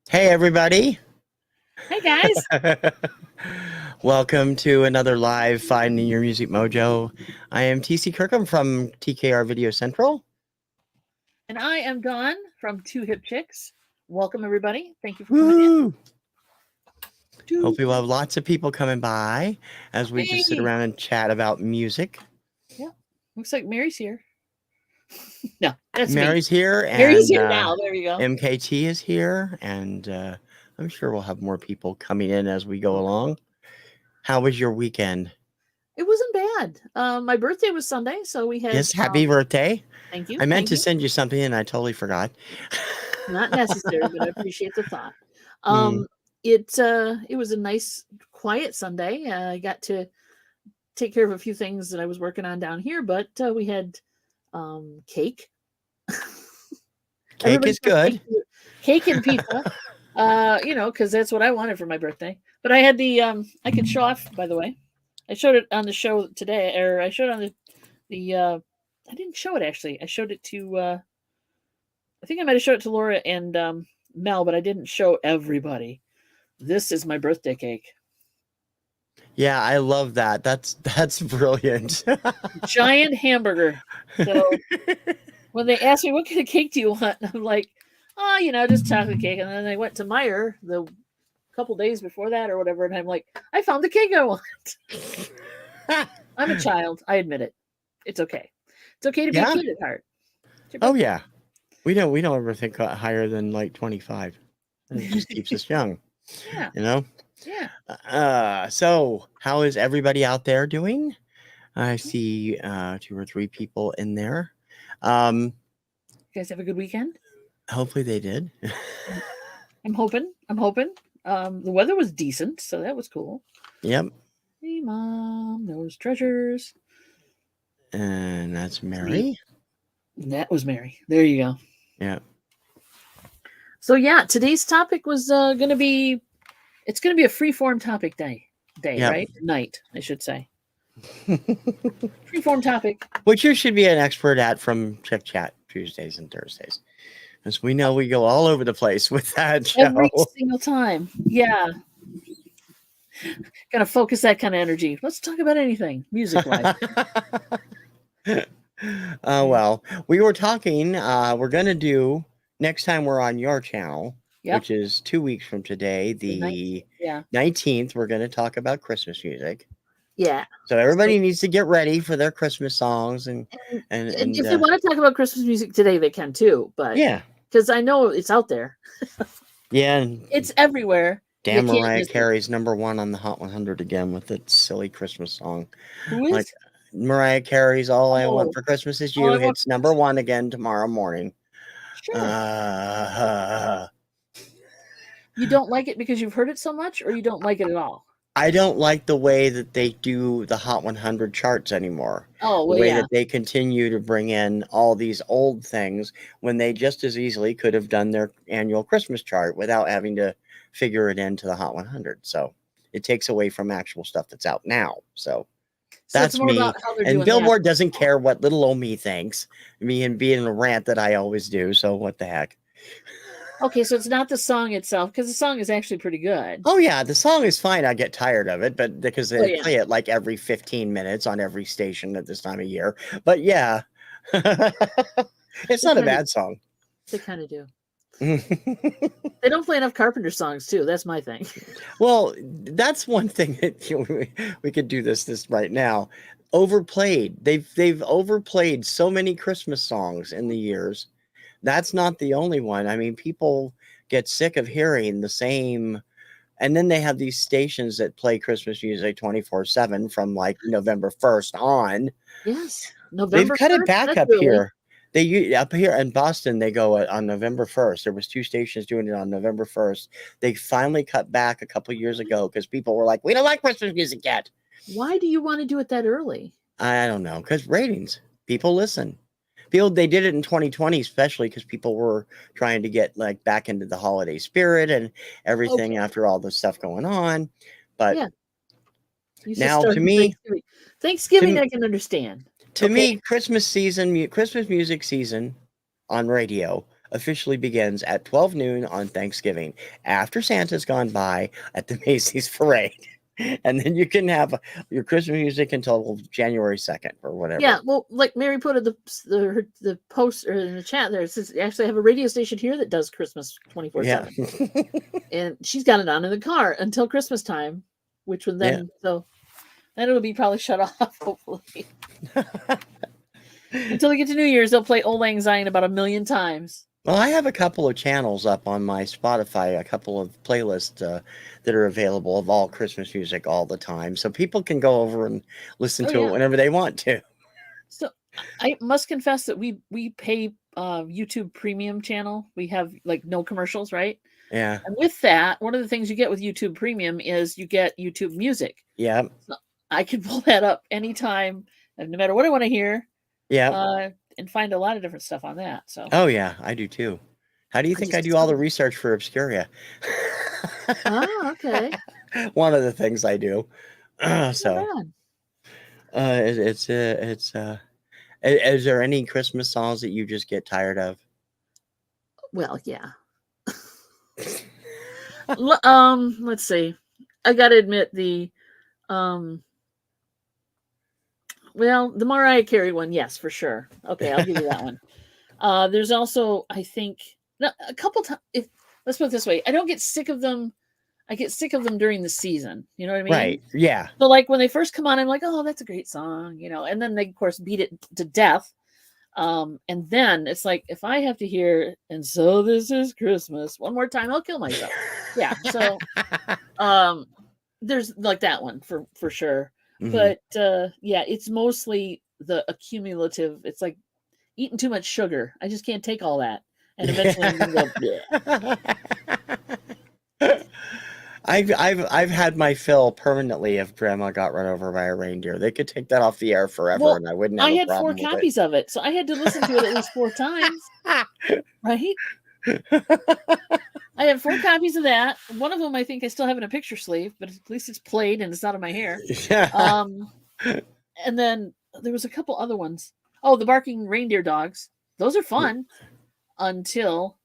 Hey, everybody. Hey, guys. Welcome to another live Finding Your Music Mojo. I am TC Kirkham from TKR Video Central. And I am Dawn from Two Hip Chicks. Welcome, everybody. Thank you for coming in. Hopefully we'll have lots of people coming by as we just sit Hey. around and chat about music. Yeah. Looks like Mary's here. No, that's Mary's me. here. And Mary's here now. There you go. MKT is here. And I'm sure we'll have more people coming in as we go along. How was your weekend? It wasn't bad. My birthday was Sunday, so we had... Yes, happy birthday. Thank you. I meant to send you something and I totally forgot. Not necessary, but I appreciate the thought. It was a nice, quiet Sunday. I got to take care of a few things that I was working on down here, but we had cake. Cake is good. Cake and pizza. Because that's what I wanted for my birthday. But I had the I could show off, by the way. I showed it on the show today, or I showed it on the I didn't show it actually. I showed it to I think I might have showed it to Laura and Mel, but I didn't show everybody. This is my birthday cake. Yeah, I love that. That's brilliant. Giant hamburger. So when they asked me what kind of cake do you want, I'm like, just chocolate cake. And then I went to Meijer the couple days before that or whatever, and I'm like, I found the cake I want. I'm a child. I admit it. It's okay. It's okay to be a kid at heart. Oh yeah, we don't ever think higher than like 25. It just keeps us young. Yeah. You know. Yeah. So how is everybody out there doing? I see 2 or 3 people in there. You guys have a good weekend? Hopefully they did. I'm hoping. The weather was decent, so that was cool. Yep. Hey, Mom, those treasures. And that's Mary. That was Mary. There you go. Yeah. So yeah, today's topic was going to be. It's going to be a free-form topic day, yep. Right? Night, I should say. Free-form topic. Which you should be an expert at from Chick Chat Tuesdays and Thursdays. Because we know we go all over the place with that show. Every single time. Yeah. Gotta focus that kind of energy. Let's talk about anything, music-wise. Well, we were talking, we're going to do, next time we're on your channel, which is 2 weeks from today, the 19th, we're going to talk about Christmas music. Yeah. So everybody needs to get ready for their Christmas songs. And if they want to talk about Christmas music today, they can too. But yeah, because I know it's out there. Yeah. It's everywhere. Damn, Mariah Carey's #1 on the Hot 100 again with that silly Christmas song. Who is? Like, Mariah Carey's All I Want for Christmas Is You hits #1 again tomorrow morning. Sure. You don't like it because you've heard it so much, or you don't like it at all? I don't like the way that they do the Hot 100 charts anymore. Oh, well, the way that they continue to bring in all these old things when they just as easily could have done their annual Christmas chart without having to figure it into the Hot 100. So it takes away from actual stuff that's out now. So that's me. And Billboard doesn't care what little old me thinks. Me and being a rant that I always do. So what the heck? Okay, so it's not the song itself, because the song is actually pretty good. Oh, yeah, the song is fine. I get tired of it, but because they play it like every 15 minutes on every station at this time of year. But yeah, it's not a bad song. They kind of do. They don't play enough Carpenter songs, too. That's my thing. Well, that's one thing that we could do this right now. Overplayed. They've overplayed so many Christmas songs in the years. That's not the only one. I mean, people get sick of hearing the same. And then they have these stations that play Christmas music 24/7 from like November 1st on. Yes. They've cut it back up here. Up here in Boston, they go on November 1st. There was 2 stations doing it on November 1st. They finally cut back a couple of years ago because people were like, we don't like Christmas music yet. Why do you want to do it that early? I don't know. Because ratings. People listen. They did it in 2020, especially because people were trying to get like back into the holiday spirit and everything after all the stuff going on. But now, to me, Thanksgiving I can understand. To Okay. me, Christmas music season on radio officially begins at 12 noon on Thanksgiving, after Santa's gone by at the Macy's parade. And then you can have your Christmas music until January 2nd or whatever. Yeah, well, like Mary put in the post or in the chat there, it says actually I have a radio station here that does Christmas 24/7. Yeah. And she's got it on in the car until Christmas time, which would then so then it'll be probably shut off, hopefully. Until we get to New Year's, they'll play Old Lang Syne about 1,000,000 times. Well, I have a couple of channels up on my Spotify, a couple of playlists that are available of all Christmas music all the time. So people can go over and listen to it whenever they want to. So I must confess that we pay YouTube Premium channel. We have like no commercials, right? Yeah. And with that, one of the things you get with YouTube Premium is you get YouTube Music. Yeah. So I can pull that up anytime, and no matter what I want to hear. Yeah. And find a lot of different stuff on that. So. Oh yeah, I do too. How do you think I do all the research for Obscuria? Oh, okay. One of the things I do. So, is there any Christmas songs that you just get tired of? Well, yeah. Let's see. I got to admit the Mariah Carey one, yes, for sure. Okay, I'll give you that one. There's also, I think, a couple times. Let's put it this way: I don't get sick of them. I get sick of them during the season. You know what I mean? Right. Yeah. So, like when they first come on, I'm like, "Oh, that's a great song," and then they, of course, beat it to death. And then it's like, if I have to hear "And So This Is Christmas" one more time, I'll kill myself. Yeah. So, there's like that one for sure. Mm-hmm. But it's mostly the accumulative. It's like eating too much sugar. I just can't take all that, and eventually I'm gonna go. I've had my fill permanently of Grandma Got Run Over by a Reindeer. They could take that off the air forever, and I wouldn't have a problem with it. I had 4 copies of it, so I had to listen to it at least 4 times. Right? I have 4 copies of that. One of them I think I still have in a picture sleeve, but at least it's played and it's not in my hair. Yeah. And then there was a couple other ones. Oh, the Barking Reindeer Dogs. Those are fun until,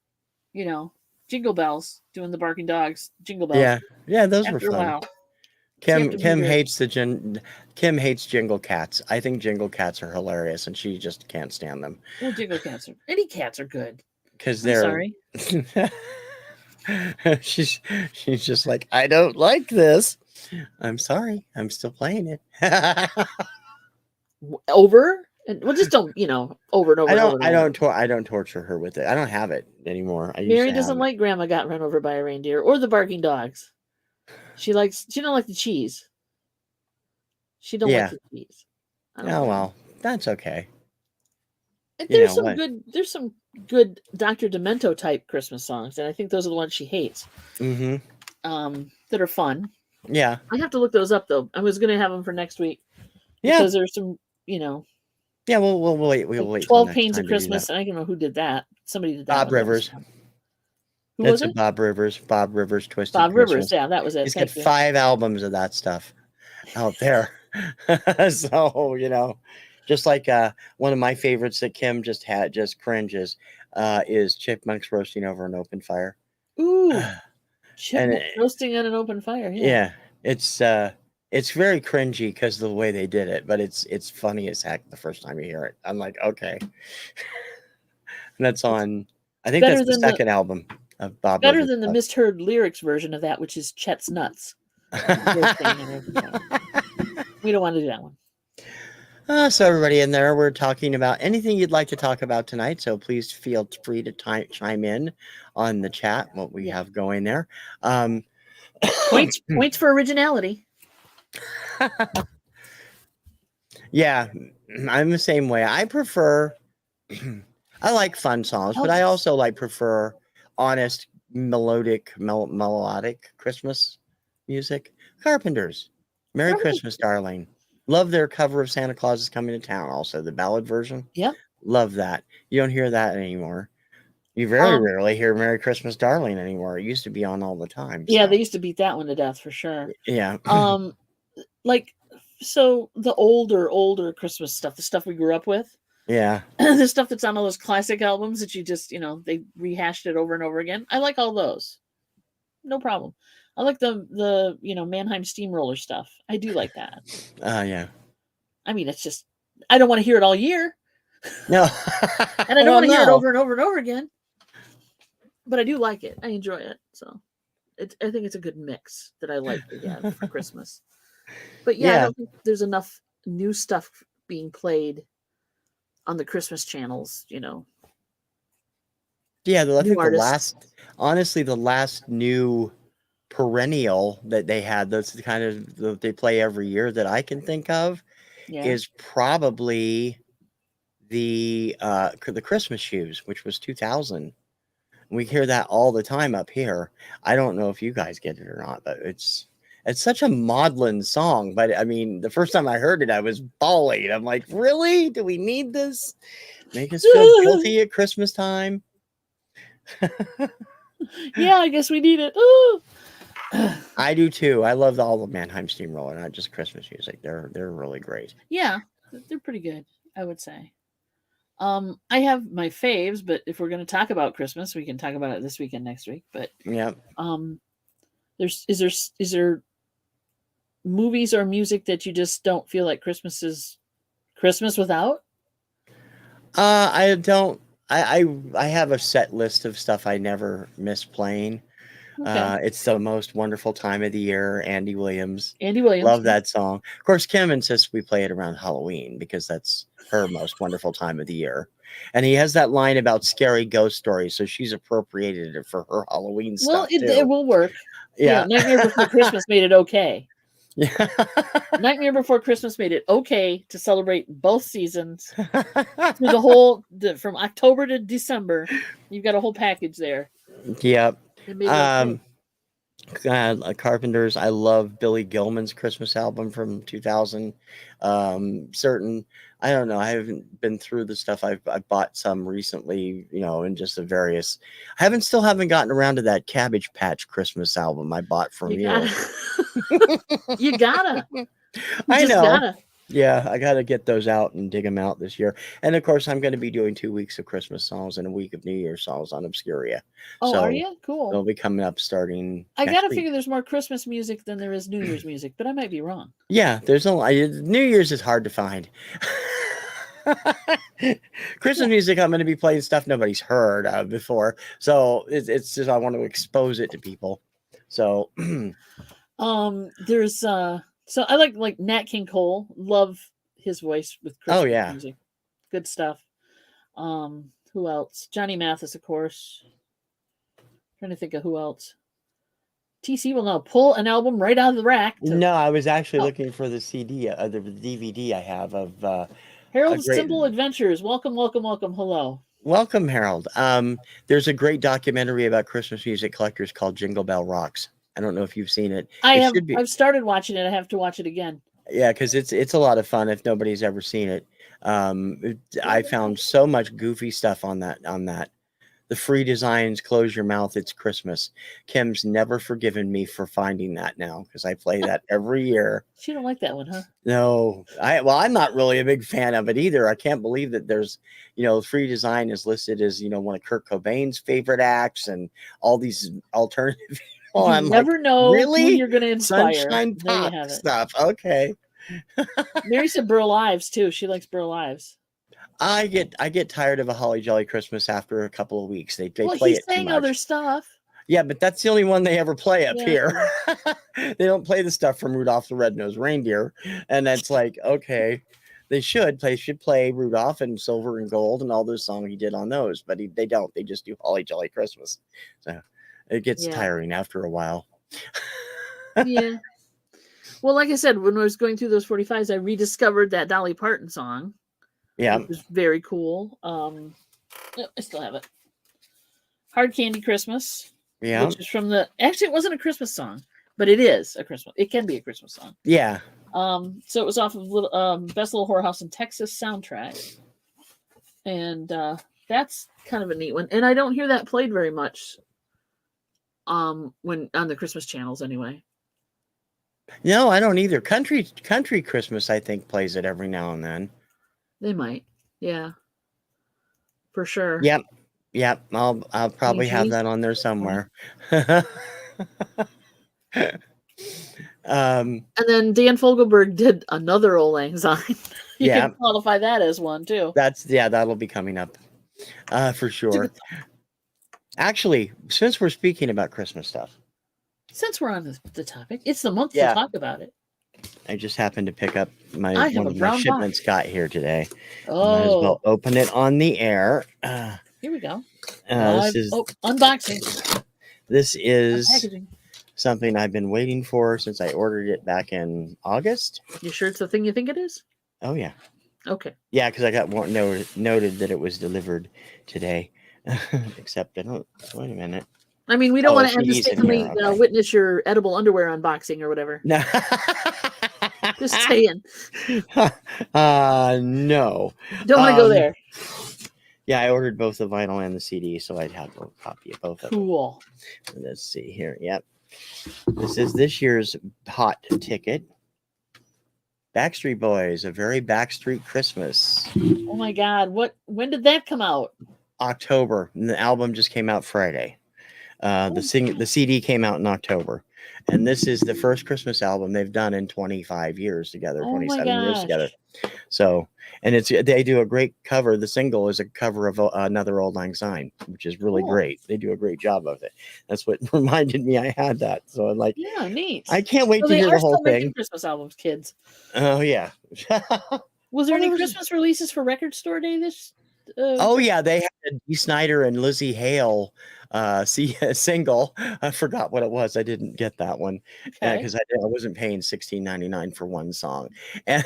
Jingle Bells, doing the Barking Dogs, Jingle Bells. Yeah, those After were fun. A while. Kim hates Kim hates Jingle Cats. I think Jingle Cats are hilarious, and she just can't stand them. Well, Jingle Cats any cats are good. Because they're sorry. she's just like, I don't like this. I'm sorry. I'm still playing it. Over? Well, just don't, over and over. I don't torture her with it. I don't have it anymore. Mary doesn't like Grandma Got Run Over by a Reindeer or the Barking Dogs. She don't like the cheese. She don't like the cheese. Oh well, that's okay. And there's some good Dr. Demento type Christmas songs, and I think those are the ones she hates. Mm-hmm. That are fun. Yeah. I have to look those up though. I was going to have them for next week. Yeah. Because there's some, Yeah, we'll wait. We'll wait. 12 Pains of Christmas. And I don't know who did that. Somebody did that. Bob Rivers. Who was it? Bob Rivers. Bob Rivers Twisted Bob Christmas. Rivers. Yeah, that was it. He's got 5 albums of that stuff out there. So just like one of my favorites that Kim just cringes is Chipmunks Roasting Over an Open Fire. Ooh, Chipmunks roasting on an open fire. Yeah, it's very cringy because of the way they did it, but it's funny as heck the first time you hear it. I'm like, okay. And that's on, I think that's the second album of Bob. Better than the misheard lyrics version of that, which is Chet's Nuts. We don't want to do that one. So everybody in there, we're talking about anything you'd like to talk about tonight. So please feel free to chime in on the chat, what we have going there. Points for originality. Yeah, I'm the same way. I prefer, I like fun songs, but I also prefer honest, melodic Christmas music. Carpenters, Merry Christmas, Darling. Love their cover of Santa Claus is Coming to Town. Also, the ballad version. Yep. Love that. You don't hear that anymore. You very rarely hear Merry Christmas, Darling anymore. It used to be on all the time. Yeah, they used to beat that one to death for sure. Yeah. Like So the older Christmas stuff, the stuff we grew up with, Yeah. the stuff that's on all those classic albums that you just, they rehashed it over and over again. I like all those. No problem. I like the Mannheim Steamroller stuff. I do like that. Yeah. I mean, it's just I don't want to hear it all year, No. and I don't Well, want to hear it no. over and over and over again. But I do like it. I enjoy it. So I think it's a good mix that I like to have for Christmas. But yeah, I Yeah. don't think there's enough new stuff being played on the Christmas channels. Yeah, I New think artists. the last new perennial that they had, that's the kind of that they play every year that I can think of, Yeah. is probably the Christmas shoes, which was 2000. We hear that all the time up here. I don't know if you guys get it or not, but it's such a maudlin song. But I mean, the first time I heard it, I was bawling. I'm like, really? Do we need this? Make us feel guilty at Christmas time? Yeah, I guess we need it. Ooh. I do too. I love all the Mannheim Steamroller, not just Christmas music. They're really great. Yeah, they're pretty good, I would say. I have my faves, but if we're going to talk about Christmas, we can talk about it this weekend, next week. But Yeah. is there movies or music that you just don't feel like Christmas is Christmas without? I don't. I have a set list of stuff I never miss playing. Okay. It's the most wonderful time of the year. Andy Williams. Andy Williams. Love that song. Of course, Kim insists we play it around Halloween because that's her most wonderful time of the year. And he has that line about scary ghost stories, so she's appropriated it for her Halloween Well, stuff it too. will work. Yeah. Nightmare Before Christmas made it okay. Yeah. Nightmare Before Christmas made it okay to celebrate both seasons through the whole from October to December. You've got a whole package there. Yep. It made it okay. Carpenters. I love Billy Gilman's Christmas album from 2000. I don't know. I haven't been through the stuff. I've bought some recently, and just the various. I still haven't gotten around to that Cabbage Patch Christmas album I bought from you. You gotta. I know. Gotta. Yeah, I got to get those out and dig them out this year. And of course, I'm going to be doing 2 weeks of Christmas songs and a week of New Year's songs on Obscuria. Oh, so are you? Cool. They'll be coming up starting. I got to figure there's more Christmas music than there is New Year's music, but I might be wrong. Yeah, there's New Year's is hard to find. Christmas music, I'm going to be playing stuff nobody's heard of before. So it's just I want to expose it to people. So there's so I like Nat King Cole. Love his voice with Christmas music. Good stuff. Who else? Johnny Mathis, of course. Trying to think of who else. TC will now pull an album right out of the rack. No, I was actually looking for the CD, the DVD I have of Harold's Simple Adventures. Welcome. Hello. Welcome, Harold. There's a great documentary about Christmas music collectors called Jingle Bell Rocks. I don't know if you've seen it. I've started watching it. I have to watch it again. Yeah, because it's a lot of fun if nobody's ever seen it. I found so much goofy stuff on that. The free designs, Close Your Mouth, It's Christmas. Kim's never forgiven me for finding that now because I play that every year. She don't like that one, huh? No, I'm not really a big fan of it either. I can't believe that there's, free design is listed as, one of Kurt Cobain's favorite acts and all these alternative. Well, you never know really? who you're going to inspire. Sunshine there you have it. Stuff. Okay. Mary said Burl Ives too. She likes Burl Ives. I get tired of A Holly Jolly Christmas after a couple of weeks. They play it too much. Saying other stuff. Yeah, but that's the only one they ever play up here. They don't play the stuff from Rudolph the Red-Nosed Reindeer, and that's like, okay, they should play Rudolph and Silver and Gold and all those songs he did on those, but they don't. They just do Holly Jolly Christmas. So it gets tiring after a while. Yeah. Well, like I said, when I was going through those 45s, I rediscovered that Dolly Parton song. Yeah. It was very cool. I still have it. Hard Candy Christmas. Yeah. Which is from actually, it wasn't a Christmas song, but it is a Christmas. It can be a Christmas song. Yeah. So it was off of Best Little Whorehouse in Texas soundtrack. And that's kind of a neat one. And I don't hear that played very much when on the Christmas channels anyway. No, I don't either. Country Christmas, I think, plays it every now and then. They might. Yeah, for sure. Yep. Yep. I'll probably have Angie's. that on there Yeah. somewhere. um, And then Dan Fogelberg did another Old Lang Syne. You yeah, can qualify that as one too. that'll be coming up for It's a sure. good song. Actually, since we're speaking about Christmas stuff, Since we're on the topic, it's the month to yeah, talk about it. I just happened to pick up I have one a of my brown shipments box. got here today. Might as well Oh, open it on the air. here we go. This is Unboxing. this is Unpackaging. something I've been waiting for since I ordered it back in August. You sure it's the thing you think it is? Oh yeah, Okay. yeah, because I got noted that it was delivered today. Except I don't. Wait a minute. I mean, we don't want to CD's in here. mistakenly Okay. witness your edible underwear unboxing or whatever. No. Just saying. No. Don't want to go there. Yeah, I ordered both the vinyl and the CD, so I'd have a copy of both of them. Cool. Let's see here. Yep. This is this year's hot ticket. Backstreet Boys, A Very Backstreet Christmas. Oh my God. When did that come out? October. And the album just came out Friday. The CD came out in October. And this is the first Christmas album they've done in 25 years together, Oh my 27 years gosh. together. So, and they do a great cover. The single is a cover of another Old Lang Syne, which is really Cool. great. They do a great job of it. That's what reminded me I had that. So I'm like, Yeah, neat. I can't wait So to they hear are the whole still making thing. Christmas albums, kids. Oh yeah. Was there Well, any there was- Christmas releases for Record Store Day this? Oh yeah, they had Dee Snider and Lizzie Hale single. I forgot what it was. I didn't get that one Okay. because I wasn't paying $16.99 for one song, and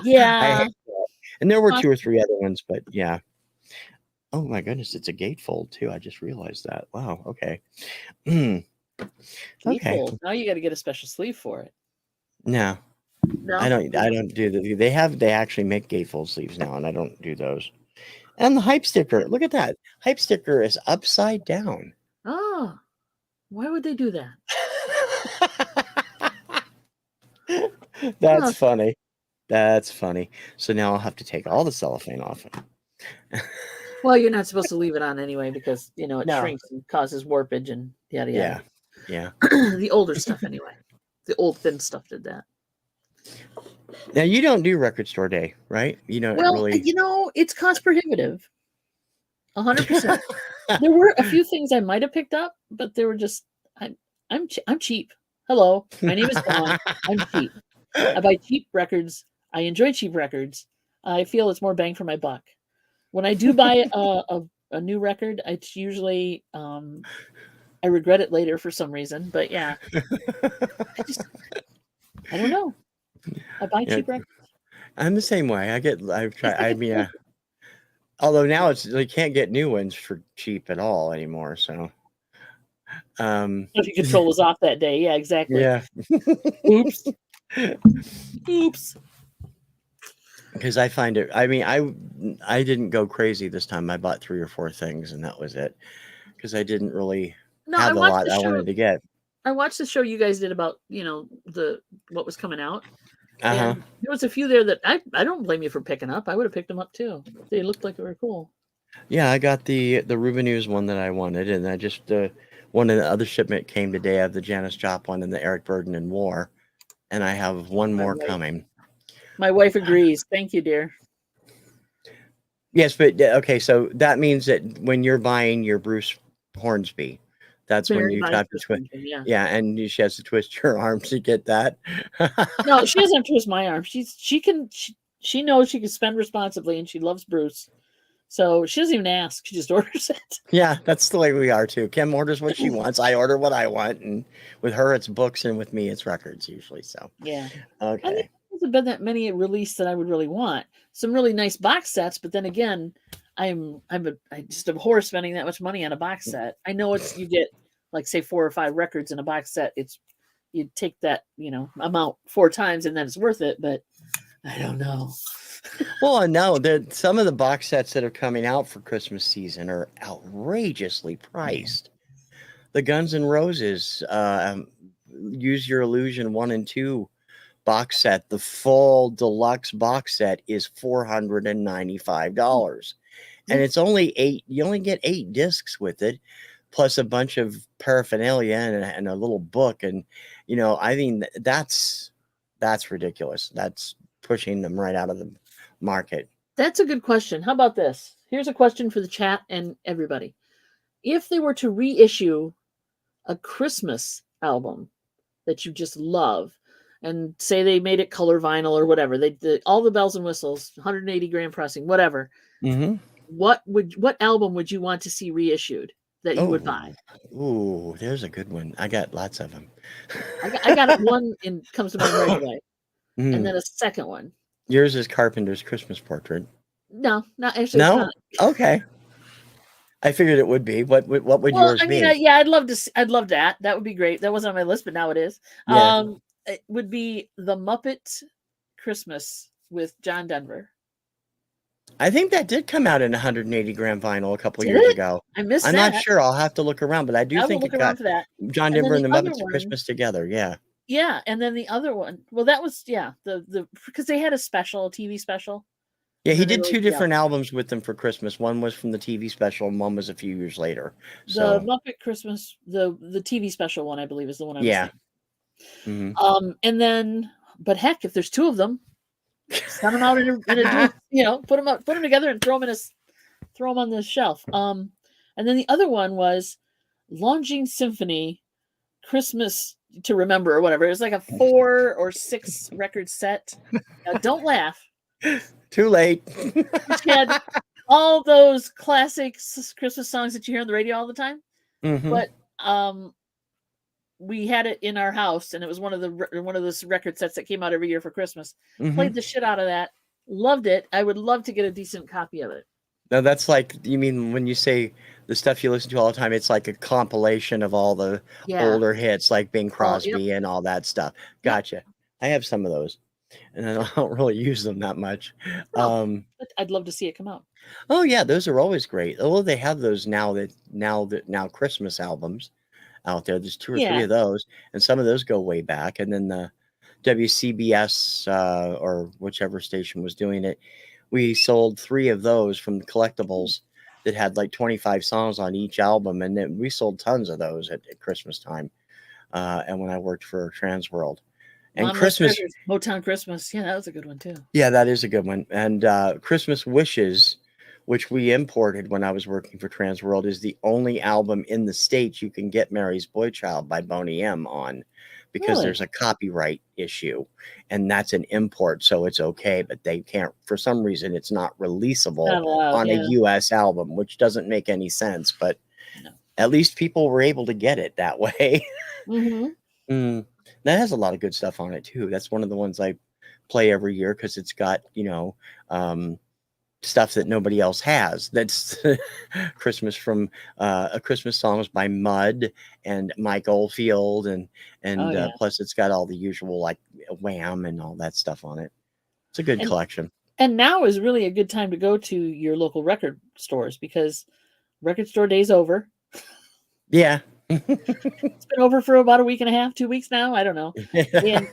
Yeah. and there were 2 or 3 other ones, but yeah. Oh my goodness, it's a gatefold too. I just realized that. Wow. Okay. Okay. Gatefold. Now you got to get a special sleeve for it. No, No, I don't do the. They actually make gatefold sleeves now, and I don't do those. And the hype sticker. Look at that. Hype sticker is upside down. Oh, why would they do that? That's funny. That's funny. So now I'll have to take all the cellophane off. Well, you're not supposed to leave it on anyway because it No. shrinks and causes warpage and yada Yeah. yada. Yeah. The older stuff anyway. The old thin stuff did that. Now you don't do Record Store Day, right? You don't Well, really. it's cost prohibitive. 100%. There were a few things I might have picked up, but they were just I'm cheap. Hello, my name is Dawn. I'm cheap. I buy cheap records. I enjoy cheap records. I feel it's more bang for my buck. When I do buy a new record, it's usually I regret it later for some reason. But yeah, I don't know. I buy cheap records. I'm the same way. Although now you can't get new ones for cheap at all anymore. So, If you control us off that day, yeah, exactly. Yeah. Oops. Oops. Because I find it. I mean, I didn't go crazy this time. I bought 3 or 4 things, and that was it. Because I didn't really have the lot I wanted to get. I watched the show you guys did about what was coming out. Uh-huh. And there was a few there that I don't blame you for picking up. I would have picked them up too. They looked like they were cool. Yeah, I got the Ruben News one that I wanted, and I just one of the other shipment came today. I have the Janis Joplin and the Eric Burden and War, and I have one more coming. My wife agrees. Thank you, dear. Yes, but okay, so that means that when you're buying your Bruce Hornsby, that's when you have to twist. Yeah, and she has to twist her arms to get that. No, she doesn't twist my arm. She knows she can spend responsibly, and she loves Bruce. So she doesn't even ask. She just orders it. Yeah, that's the way we are too. Kim orders what she wants. I order what I want, and with her it's books, and with me it's records usually. So yeah, okay. There's been that many released that I would really want. Some really nice box sets, but then again, I just abhor spending that much money on a box set. I know you get like say 4 or 5 records in a box set. You take that amount 4 times and then it's worth it. But I don't know. Well, no, some of the box sets that are coming out for Christmas season are outrageously priced. The Guns N' Roses Use Your Illusion 1 and 2 box set. The full deluxe box set is $495. And it's only 8, you only get 8 discs with it, plus a bunch of paraphernalia and a little book. And, you know, I mean, that's ridiculous. That's pushing them right out of the market. That's a good question. How about this? Here's a question for the chat and everybody. If they were to reissue a Christmas album that you just love, and say they made it color vinyl or whatever, they did all the bells and whistles, 180 gram pressing, whatever. Mm-hmm. What album would you want to see reissued that you would buy? Ooh, there's a good one. I got lots of them. I got one in comes to mind right away, and then a second one. Yours is Carpenter's Christmas Portrait. No, not actually. No, it's not. Okay. I figured it would be. What would yours be? Yeah, I'd love to. I'd love that. That would be great. That wasn't on my list, but now it is. Yeah. It would be the Muppet Christmas with John Denver. I think that did come out in 180 gram vinyl a couple years ago. I missed that. I'm not sure. I'll have to look around, but I do think it got John Denver and the Muppets Christmas together. Yeah. Yeah, and then the other one. Well, that was the because they had a TV special. Yeah, he did 2 different albums with them for Christmas. One was from the TV special, and one was a few years later. So the Muppet Christmas, the TV special one, I believe, is the one I was saying. Mm-hmm. And then, but heck, if there's 2 of them, send them out in a put them together and throw them on the shelf. And then the other one was Longines Symphony Christmas to Remember or whatever. It was like a 4 or 6 record set. Now, don't laugh. Too late. Which had all those classic Christmas songs that you hear on the radio all the time. Mm-hmm. But we had it in our house, and it was one of those record sets that came out every year for Christmas. Mm-hmm. Played the shit out of that. Loved it. I would love to get a decent copy of it. Now that's like, you mean when you say the stuff you listen to all the time, it's like a compilation of all the older hits, like Bing Crosby and all that stuff. Gotcha. Yep. I have some of those, and I don't really use them that much. But I'd love to see it come out. Oh yeah, those are always great. Oh, they have those now Christmas albums out there. There's 2 or 3 of those, and some of those go way back. And then the WCBS or whichever station was doing it, we sold 3 of those from the collectibles that had like 25 songs on each album, and then we sold tons of those at Christmas time. And when I worked for Transworld, and Christmas Motown Christmas, that was a good one too. Yeah, that is a good one. And Christmas Wishes, which we imported when I was working for Transworld, is the only album in the States you can get Mary's Boy Child by Boney M on, because there's a copyright issue, and that's an import, so it's okay, but they can't, for some reason, it's not releasable on a US album, which doesn't make any sense, but at least people were able to get it that way. Mm-hmm. That has a lot of good stuff on it too. That's one of the ones I play every year because it's got, stuff that nobody else has. That's Christmas from Christmas songs by Mud and Mike Oldfield, and plus it's got all the usual like Wham and all that stuff on it. It's a good collection. And now is really a good time to go to your local record stores, because record store day's over. Yeah. It's been over for about a week and a half, 2 weeks now. I don't know. And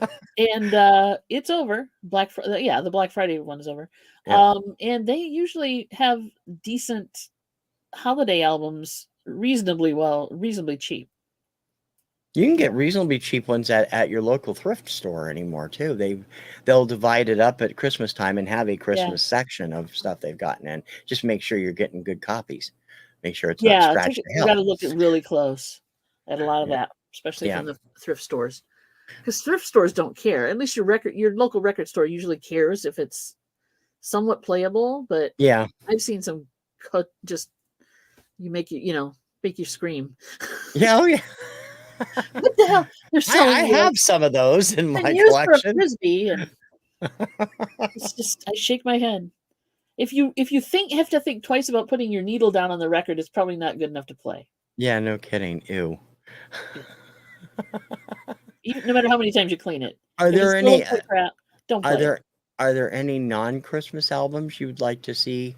it's over. The Black Friday one is over. Yeah. And they usually have decent holiday albums reasonably cheap. You can get reasonably cheap ones at your local thrift store anymore too. They'll divide it up at Christmas time and have a Christmas section of stuff they've gotten in. Just make sure you're getting good copies. Make sure it's not scratched. You got to look at really close at a lot of that, especially from the thrift stores, because thrift stores don't care. At least your local record store usually cares if it's somewhat playable. But I've seen some make you scream. Yeah, oh yeah. What the hell? I have some of those in my collection. For a Frisbee, and it's just, I shake my head. If you have to think twice about putting your needle down on the record, it's probably not good enough to play. Yeah, no kidding. Ew. No matter how many times you clean it. Are there any? Don't play. Are there any non-Christmas albums you'd like to see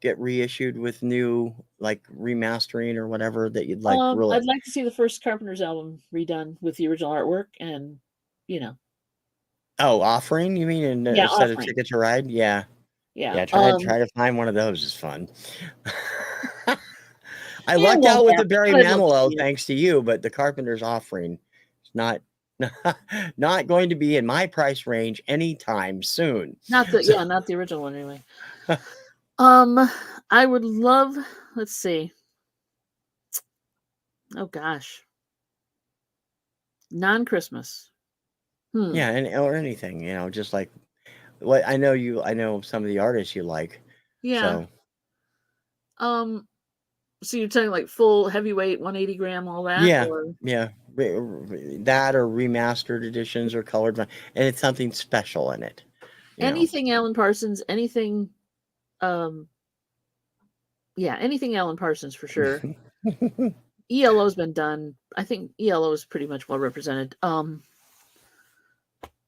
get reissued with new like remastering or whatever that you'd like really? I'd like to see the first Carpenter's album redone with the original artwork and, you know, Oh, offering, you mean, in yeah, instead of offering. Ticket to Ride? Yeah. Yeah. Yeah, try to find one of those is fun. I It lucked out won't with the happen, Barry but I'd love to Manilow see it. thanks to you, but the Carpenter's offering is not going to be in my price range anytime soon. Not the So not the original one anyway. Um, I would love. Let's see. Oh gosh, non-Christmas. yeah, and or anything, just like what I know some of the artists you like. Yeah. So Um. So you're talking like full heavyweight, 180 gram, all that, yeah, or yeah. That or remastered editions or colored and it's something special in it, you know. anything Alan Parsons, anything. Um. Yeah, anything Alan Parsons for sure. ELO's been done. I think ELO is pretty much well represented.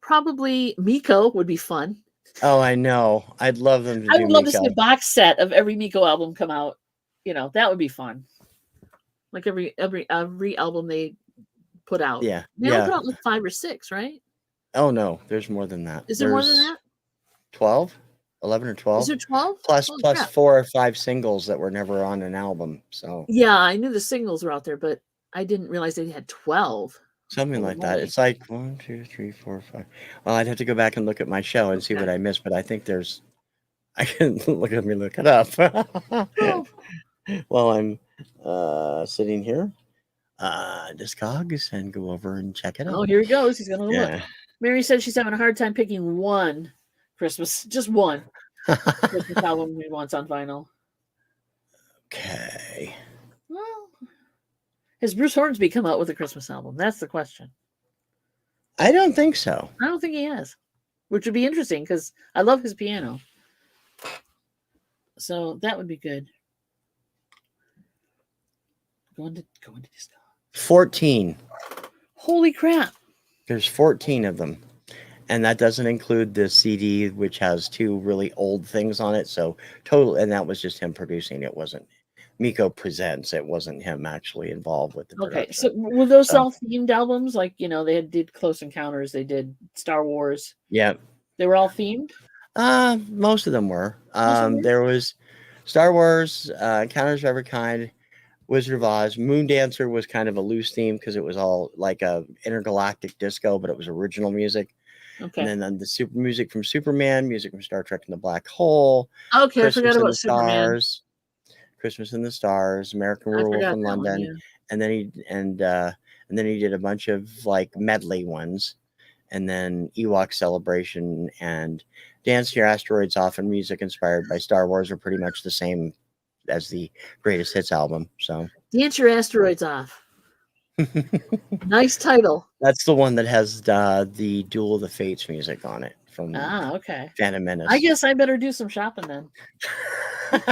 Probably Miko would be fun. Oh, I know. I'd love them to I do would love to see Miko. a box set of every Miko album come out. You know, that would be fun. Like every album they put out. Yeah, They only yeah. put out like 5 or 6, right? Oh no, there's more than that. Is there more than There's that? 12, 11 or Is 12, there 12? plus Holy plus crap. 4 or 5 singles that were never on an album. So Yeah, I knew the singles were out there, but I didn't realize they had 12. something Holy like that. moly. It's like 1, 2, 3, 4, 5. Well, I'd have to go back and look at my show and see Okay. what I missed, but I think there's. I can look it up Oh, while I'm sitting here. Discogs and go over and check it oh, out. here he goes. He's gonna look. Yeah. Mary said she's having a hard time picking one Christmas, just one Christmas album he wants on vinyl. Okay. Well, has Bruce Hornsby come out with a Christmas album? That's the question. I don't think so. I don't think he has, which would be interesting because I love his piano. So that would be good. Going to disco. 14. Holy crap! There's 14 of them. And that doesn't include the CD, which has 2 really old things on it. So total, and that was just him producing. It wasn't Miko Presents. It wasn't him actually involved with the Okay, production. so were those So, all themed albums? Like they did Close Encounters, they did Star Wars. yeah. They were all themed. Most of them were. Most of them? There was Star Wars, Encounters of Every Kind, Wizard of Oz. Moon Dancer was kind of a loose theme because it was all like a intergalactic disco, but it was original music. Okay. And then the music from Superman, music from Star Trek and the Black Hole, Okay, I Christmas forgot in about the Superman. Stars, Christmas in the Stars, American I Werewolf forgot in that one. London, Yeah. and then he did a bunch of like medley ones, and then Ewok Celebration and Dance to Your Asteroids Off and music inspired by Star Wars are pretty much the same as the Greatest Hits album. So Dance Your Asteroids Off. Nice title. that's the one that has the Duel of the Fates music on it from Okay. Phantom Menace. I guess I better do some shopping then.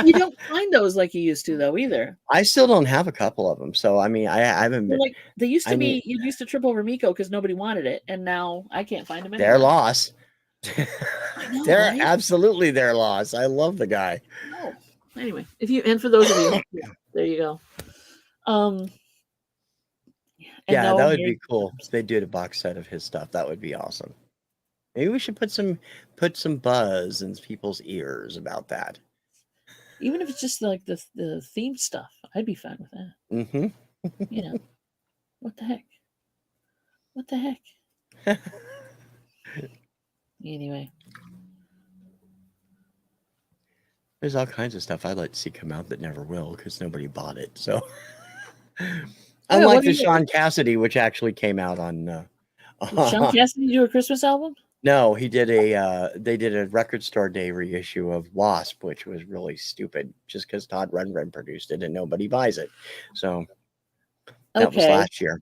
You don't find those like you used to, though, either. I still don't have a couple of them, so I mean, I haven't been. Like they used to I mean, be, you used to trip over Miko because nobody wanted it, and now I can't find them their anywhere. loss. I know, They're right? absolutely their loss. I love the guy. No. Anyway, for those of you, there you go. Yeah, no, that would be cool. If they did a box set of his stuff. That would be awesome. Maybe we should put some buzz in people's ears about that. Even if it's just like the themed stuff, I'd be fine with that. Mm-hmm. What the heck? What the heck? Anyway. There's all kinds of stuff I'd like to see come out that never will because nobody bought it. So, unlike the Sean Cassidy, which actually came out on. Did Sean Cassidy do a Christmas album? No, he did they did a record store day reissue of Wasp, which was really stupid just because Todd Rundgren produced it and nobody buys it. So that was last year.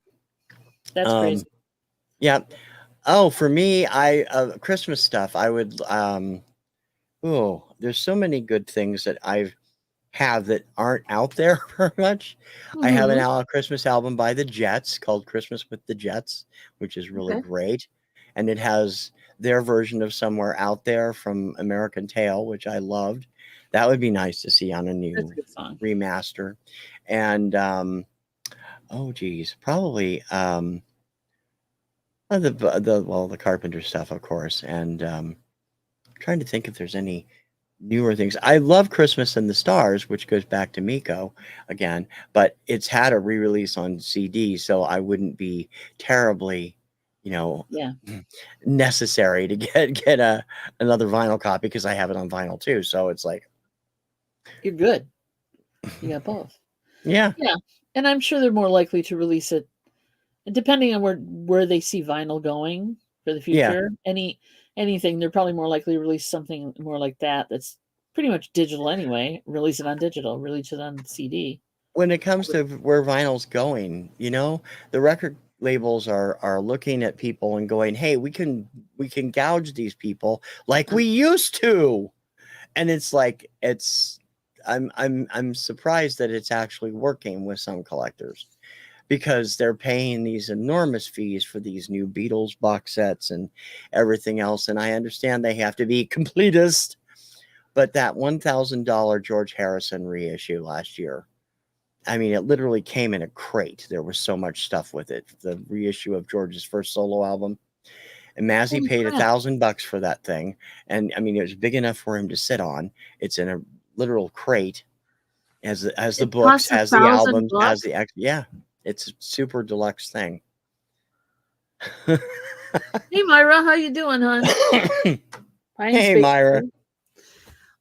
That's crazy. Yeah. Oh, for me, Christmas stuff, I would there's so many good things that I have that aren't out there very much. I have a Christmas album by the Jets called Christmas with the Jets, which is really great. And it has their version of Somewhere Out There from American Tail, which I loved. That would be nice to see on a That's new a good song. remaster. And oh geez, probably the Carpenter stuff, of course. And trying to think if there's any newer things. I love Christmas in the Stars, which goes back to Miko again, but it's had a re-release on CD, so I wouldn't be terribly, Yeah. necessary to get another vinyl copy because I have it on vinyl too. So it's like, You're good. You got both. yeah, Yeah. And I'm sure they're more likely to release it, depending on where they see vinyl going for the yeah. future. Anything, they're probably more likely to release something more like that. That's pretty much digital anyway. Release it on digital. Release it on CD. When it comes to where vinyl's going, the record labels are looking at people and going, "Hey, we can gouge these people like we used to," and it's like I'm surprised that it's actually working with some collectors because they're paying these enormous fees for these new Beatles box sets and everything else, and I understand they have to be completist, but that $1,000 George Harrison reissue last year, I mean, it literally came in a crate. There was so much stuff with it. The reissue of George's first solo album. And Mazzy Holy paid crap. $1,000 for that thing. And I mean, it was big enough for him to sit on. It's in a literal crate. Has the It books, costs has the $1,000 albums, has the yeah. It's a super deluxe thing. Hey Myra, how you doing, hon? Hey Myra.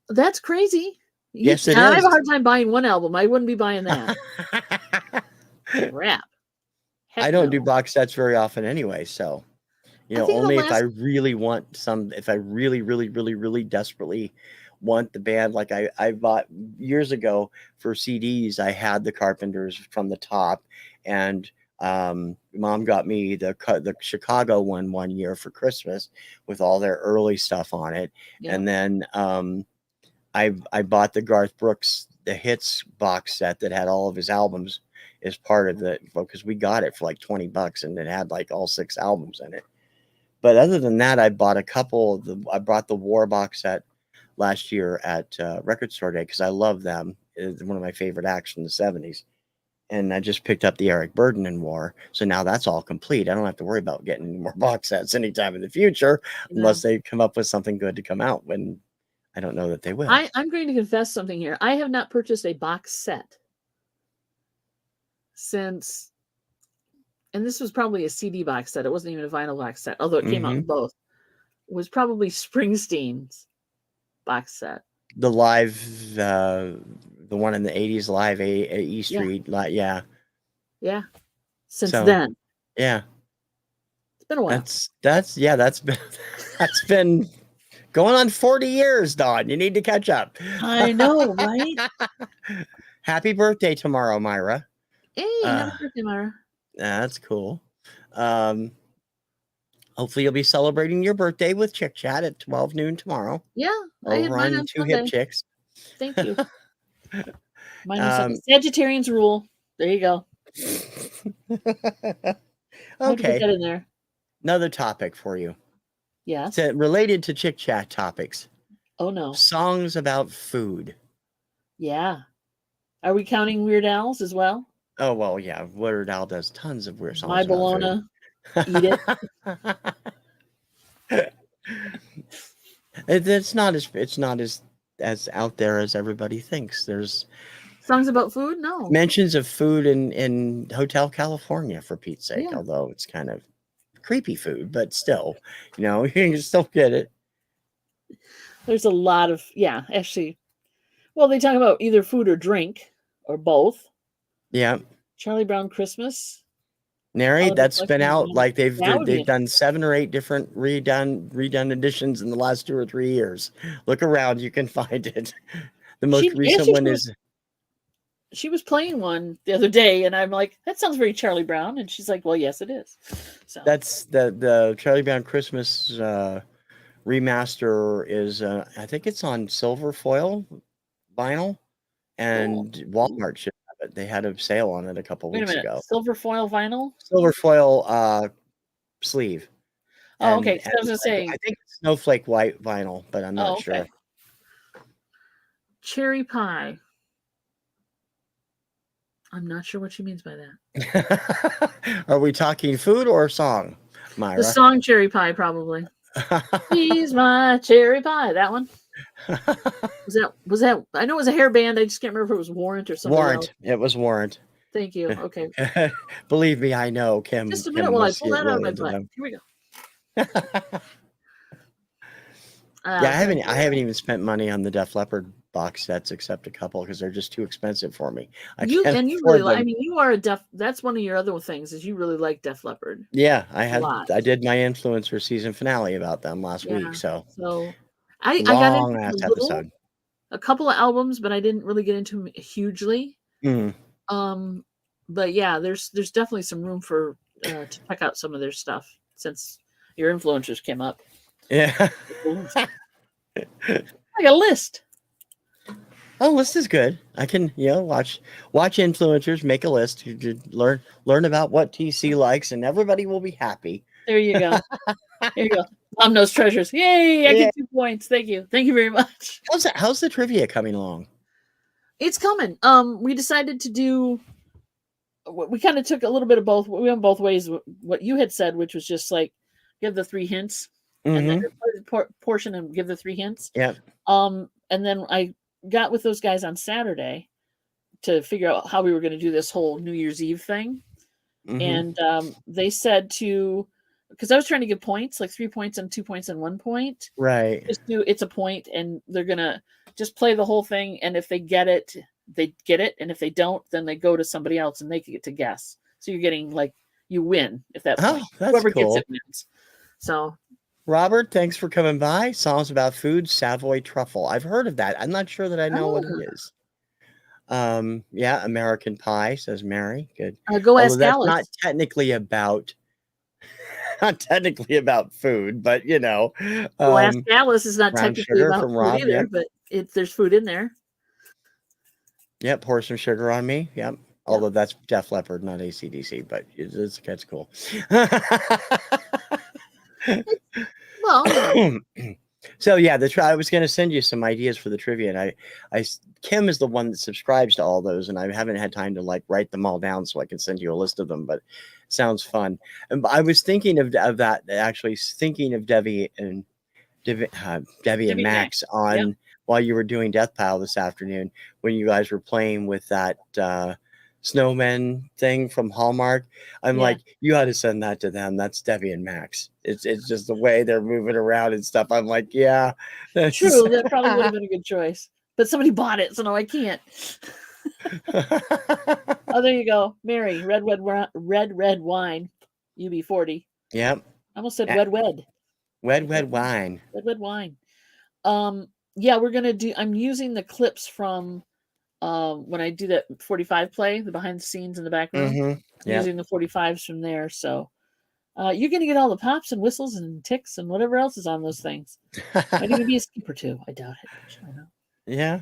That's crazy. Yes, it I have is. a hard time buying one album. I wouldn't be buying that. Crap. Heck I don't no. do box sets very often anyway, so only if I really want some, if I really, really, really, really desperately want the band. Like I bought years ago for CDs, I had the Carpenters from the top, and Mom got me the Chicago one year for Christmas with all their early stuff on it. Yeah. And then I bought the Garth Brooks the hits box set that had all of his albums as part of it, because we got it for like $20 and it had like all 6 albums in it. But other than that, I bought I brought the War box set last year at Record Store Day because I love them. It's one of my favorite acts from the 70s. And I just picked up the Eric Burden and War. So now that's all complete. I don't have to worry about getting any more box sets anytime in the future unless they come up with something good to come out, when I don't know that they will. I'm going to confess something here. I have not purchased a box set since, and this was probably a CD box set. It wasn't even a vinyl box set, although it came out in both. It was probably Springsteen's box set. The live, the one in the 80s, live E Street. Yeah. Yeah. Since then. Yeah. It's been a while. That's been going on 40 years, Dawn. You need to catch up. I know, right? Happy birthday tomorrow, Myra. Hey, happy birthday, Myra. That's cool. Hopefully you'll be celebrating your birthday with Chick Chat at 12 noon tomorrow. Yeah. I had mine on Two Hip Chicks. Thank you. Mine was Sagittarians rule. There you go. Okay. Put that in there. Another topic for you. Yeah. It's related to Chick Chat topics. Oh no. Songs about food. Yeah. Are we counting Weird Al's as well? Oh well, yeah. Weird Al does tons of weird songs. My Bologna. Eat it. It's not as out there as everybody thinks. There's songs about food. No mentions of food in Hotel California, for Pete's sake. Yeah. Although it's kind of creepy food, but still, you can still get it. There's a lot of actually. Well, they talk about either food or drink or both. Yeah. Charlie Brown Christmas. Nary, that's been out. Like they've done 7 or 8 different redone editions in the last 2 or 3 years. Look around, you can find it. The most recent one is. She was playing one the other day, and I'm like, that sounds very Charlie Brown, and she's like, well, yes, it is. So that's the Charlie Brown Christmas remaster is. I think it's on silver foil vinyl, and Walmart should. They had a sale on it a couple weeks ago. Silver foil vinyl? Silver foil sleeve. Oh, okay. I was going to say. I think it's snowflake white vinyl, but I'm not sure. cherry pie. I'm not sure what she means by that. Are we talking food or song, Myra? The song Cherry Pie, probably. She's my cherry pie. That one? Was that? I know it was a hair band. I just can't remember if it was Warrant or somebody else. Warrant. It was Warrant. Thank you. Okay. Believe me, I know. Kim. Just a Kim minute while I must pull get that out of really my butt. them. Here we go. Yeah, I haven't even spent money on the Def Leppard box sets except a couple because they're just too expensive for me. You really like. I mean, you are a Def. That's one of your other things is you really like Def Leppard. Yeah, I did my influencer season finale about them last week. So I got into a couple of albums, but I didn't really get into them hugely. But yeah, there's definitely some room for to check out some of their stuff since your influencers came up. Yeah. I got a list. Oh, list is good. I can, watch influencers, make a list, learn about what TC likes, and everybody will be happy. There you go. There you go. Mom knows treasures. Yay! I get 2 points. Thank you. Thank you very much. How's the trivia coming along? It's coming. We decided to do. We kind of took a little bit of both. We went both ways. What you had said, which was just like give the 3 hints, and then portion and give the 3 hints. Yeah. And then I got with those guys on Saturday to figure out how we were going to do this whole New Year's Eve thing, and they said because I was trying to give points, like 3 points and 2 points and 1 point. Right. Just do it's a point, and they're gonna just play the whole thing, and if they get it, they get it, and if they don't, then they go to somebody else and they get to guess. So you're getting like you win if that point. Whoever gets it wins. So Robert, thanks for coming by. Songs about food, Savoy truffle. I've heard of that. I'm not sure that I know what it is. Yeah, American Pie, says Mary. Good. Go ask that's Alice. not technically about food, but Go ask Alice is not technically about food Rob, either, but there's food in there. Yep, pour some sugar on me. Yep. Although that's Def Leppard, not AC/DC, but that's cool. Well, so yeah, I was going to send you some ideas for the trivia, and Kim is the one that subscribes to all those, and I haven't had time to write them all down so I can send you a list of them. But it sounds fun, and I was thinking of that actually, thinking of Debbie and Max on while you were doing Death Pile this afternoon when you guys were playing with that snowman thing from Hallmark. I'm like, you ought to send that to them. That's Debbie and Max. It's just the way they're moving around and stuff. I'm like, yeah, true. That probably would have been a good choice, but somebody bought it, so no, I can't. Oh, there you go, Mary. Red wine. UB40. Yep. I almost said wed. Wed wine. Red wine. Yeah, we're gonna do. I'm using the clips from. When I do that 45 play, the behind the scenes in the back room, using the 45s from there. So you're going to get all the pops and whistles and ticks and whatever else is on those things. Might even be a skip or two. I doubt it. I know. Yeah.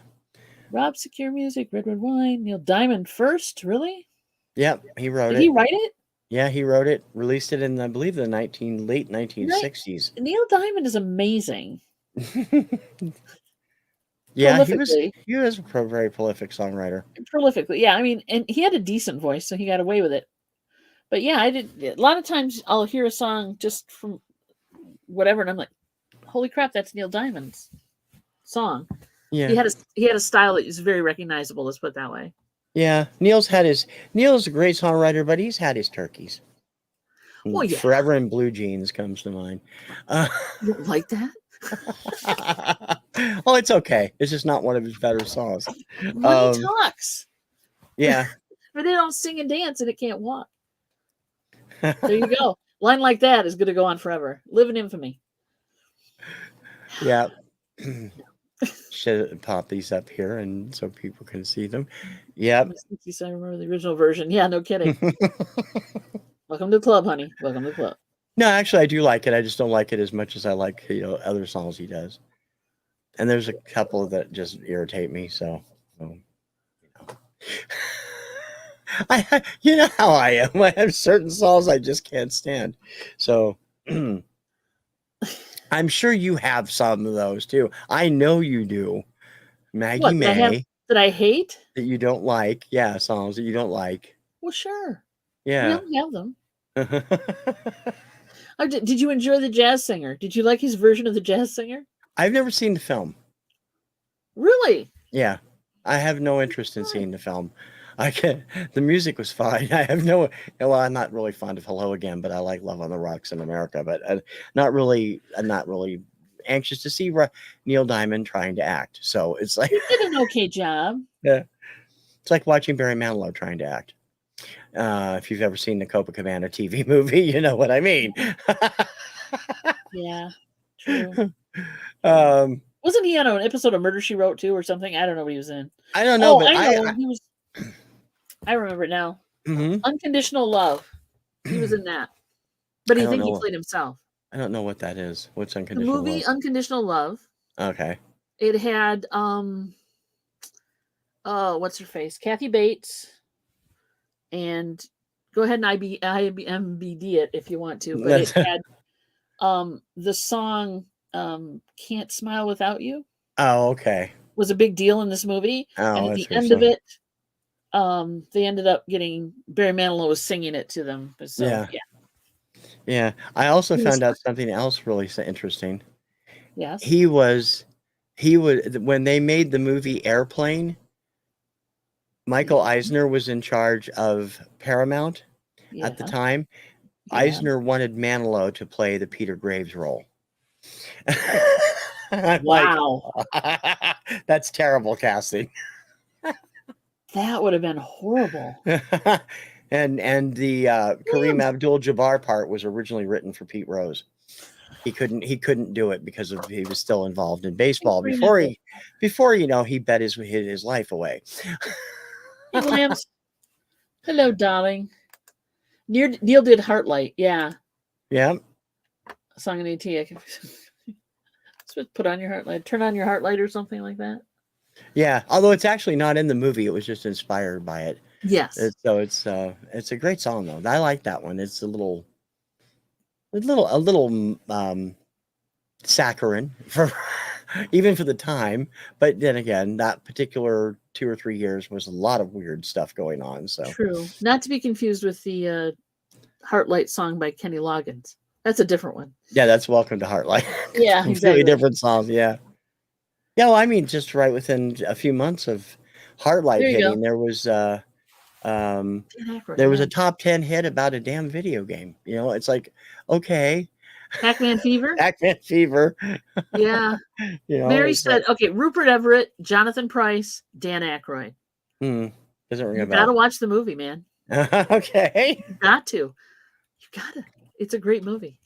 Rob Secure Music, Red Wine, Neil Diamond first. Really? Yep. He wrote it. Did he write it? Yeah, he wrote it. Released it in, I believe, the late 1960s. Right. Neil Diamond is amazing. Yeah, he was a very prolific songwriter. Prolifically, yeah. I mean, and he had a decent voice, so he got away with it. But yeah, I did. A lot of times I'll hear a song just from whatever, and I'm like, "Holy crap, that's Neil Diamond's song." Yeah, he had a style that is very recognizable. Let's put it that way. Yeah, Neil's a great songwriter, but he's had his turkeys. Well, yeah. Forever in Blue Jeans comes to mind. You don't like that? Oh, it's okay. It's just not one of his better songs. When he talks. Yeah. But they don't sing and dance and it can't walk. There you go. Line like that is going to go on forever. Live in infamy. Yeah. Should pop these up here and so people can see them. Yeah. I remember the original version. Yeah, no kidding. Welcome to the club, honey. Welcome to the club. No, actually, I do like it. I just don't like it as much as I like, other songs he does. And there's a couple that just irritate me. So you know how I am. I have certain songs I just can't stand. So I'm sure you have some of those too. I know you do. Maggie What did I have May that I hate? that you don't like. Yeah, songs that you don't like. Well, sure. Yeah. We all have them. Oh, did you enjoy the jazz singer? Did you like his version of the jazz singer? I've never seen the film. Really? Yeah. I have no interest in seeing the film. The music was fine. I have no, well, I'm not really fond of Hello Again, but I like Love on the Rocks in America, but I'm not really anxious to see Neil Diamond trying to act. So it's like, He did an okay job. yeah, it's like watching Barry Manilow trying to act. If you've ever seen the Copacabana TV movie, you know what I mean. Yeah, true. um, Wasn't he on an episode of Murder, She Wrote too, or something? I don't know what he was in. I don't know, Oh, but I know. He was. I remember it now. Mhm. Unconditional Love. He was in that. But I I don't think he know. played himself. I don't know what that is. What's The Unconditional movie Love? Unconditional Love. Okay. It had what's her face? Kathy Bates. And go ahead and IMBD it if you want to, but it had the song Can't Smile Without You Oh, okay. was a big deal in this movie. And Oh, at that's the very end of so. it, they ended up getting Barry Manilow was singing it to them. So Yeah. yeah. Yeah. I also He was found out something else really interesting. yes. He would when they made the movie Airplane, Michael Yeah. Eisner was in charge of Paramount at the Yeah. time. Yeah. Eisner wanted Manilow to play the Peter Graves role. I'm like, Wow. that's terrible casting. That would have been horrible. and the Kareem Abdul-Jabbar part was originally written for Pete Rose. He couldn't do it because he was still involved in baseball before he bet his life away. Hey, Lambs. Hello, darling. Neil did Heartlight. Yeah. Yeah. Song in AT. I can put on your Heartlight. Turn on your Heartlight or something like that. Yeah. Although it's actually not in the movie, it was just inspired by it. Yes. So it's a great song though. I like that one. It's a little saccharine for even for the time, but then again, that particular 2 or 3 years was a lot of weird stuff going on. So True. Not to be confused with the Heartlight song by Kenny Loggins. That's a different one. Yeah, that's Welcome to Heartlight. Yeah, Completely exactly. different song. Yeah. Yeah, well, I mean, just right within a few months of Heartlight hitting, there was a top 10 hit about a damn video game. You know, it's like, okay. Pac-Man Fever? Pac-Man Fever. Yeah. You know, Mary said, okay, Rupert Everett, Jonathan Pryce, Dan Aykroyd. Doesn't ring a bell. You gotta watch the movie, man. Okay. You got to. You gotta. It's a great movie.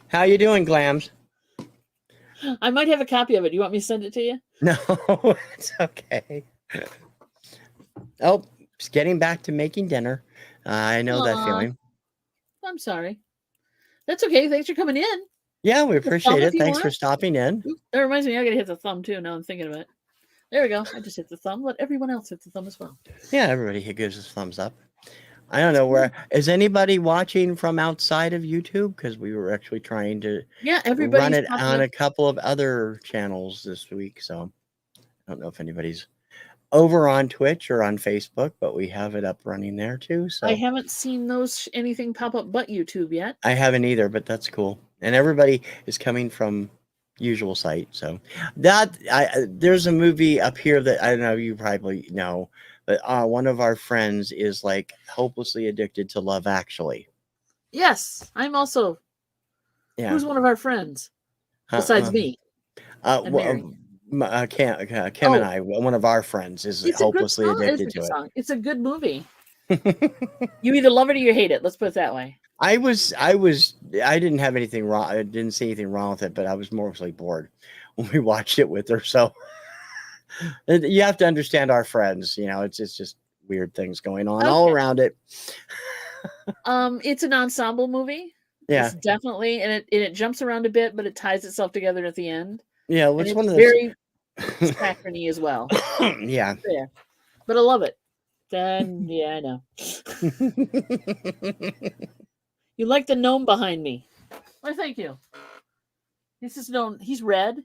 How you doing, Glams? I might have a copy of it. You want me to send it to you? No, it's okay. Oh, just getting back to making dinner. I know that feeling. I'm sorry. That's okay. Thanks for coming in. Yeah, we appreciate it. Thanks for stopping in. Oops, that reminds me, I gotta hit the thumb too. Now I'm thinking of it. There we go. I just hit the thumb. Let everyone else hit the thumb as well. Yeah, everybody gives us thumbs up. I don't know where is ananybody watching from outside of YouTube, because we were actually trying to run it on a couple of other channels this week. So I don't know if anybody's over on Twitch or on Facebook, but we have it up running there too. So I haven't seen anything pop up but YouTube yet. I haven't either, but that's cool. And everybody is coming from usual site. So there's a movie up here that I don't know, you probably know, but one of our friends is like hopelessly addicted to Love Actually. Yes, I'm also. Yeah. Who's one of our friends besides me? Kim and I, one of our friends, is hopelessly addicted to it. It's a good movie. You either love it or you hate it. Let's put it that way. I didn't have anything wrong. I didn't see anything wrong with it, but I was mostly bored when we watched it with her. So you have to understand our friends. You know, it's just weird things going on all around it. It's an ensemble movie. Yeah, it's definitely, and it jumps around a bit, but it ties itself together at the end. Yeah, which one of those very saccharine as well. Yeah, but I love it. Then I know. You like the gnome behind me? Why, thank you. This is gnome. He's red.